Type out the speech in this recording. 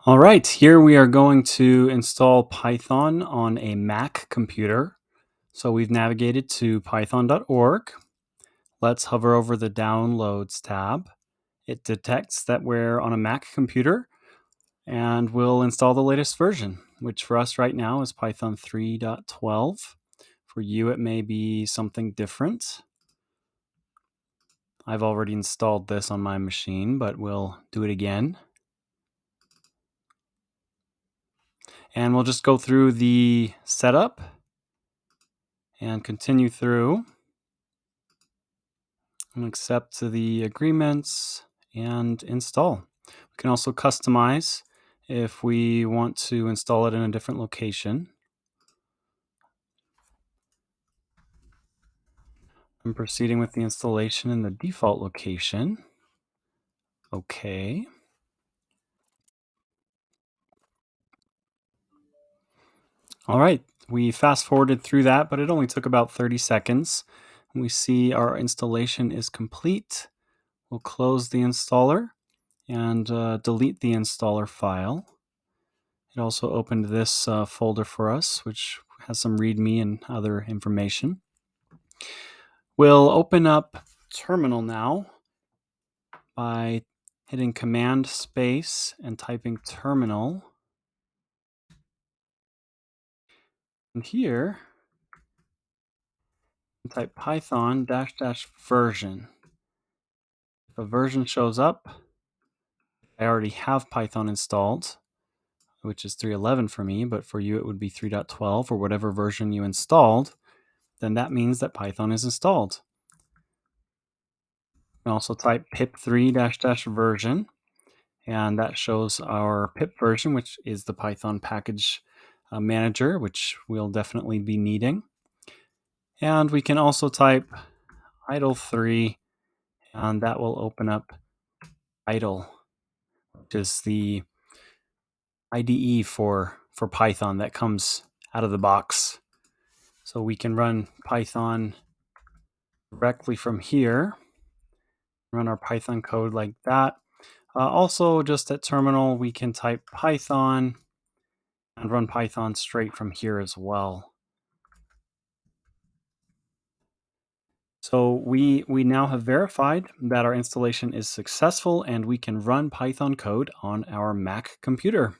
All right, here we are going to install Python on a Mac computer. So we've navigated to python.org. Let's hover over the Downloads tab. It detects that we're on a Mac computer and we'll install the latest version, which for us right now is Python 3.12. For you, it may be something different. I've already installed this on my machine, but we'll do it again. And we'll just go through the setup and continue through and accept the agreements and install. We can also customize if we want to install it in a different location. I'm proceeding with the installation in the default location. Okay. All right, we fast forwarded through that, but it only took about 30 seconds. We see our installation is complete. We'll close the installer and delete the installer file. It also opened this folder for us, which has some README and other information. We'll open up Terminal now by hitting Command Space and typing Terminal. And here, type Python --version. If a version shows up, I already have Python installed, which is 3.11 for me, but for you it would be 3.12 or whatever version you installed. Then that means that Python is installed. You can also type pip3 --version, and that shows our pip version, which is the Python package manager, which we'll definitely be needing. And we can also type idle3, and that will open up idle, which is the IDE for Python that comes out of the box. So we can run Python directly from here, run our Python code like that. Also, just at terminal, we can type Python and run Python straight from here as well. So we now have verified that our installation is successful and we can run Python code on our Mac computer.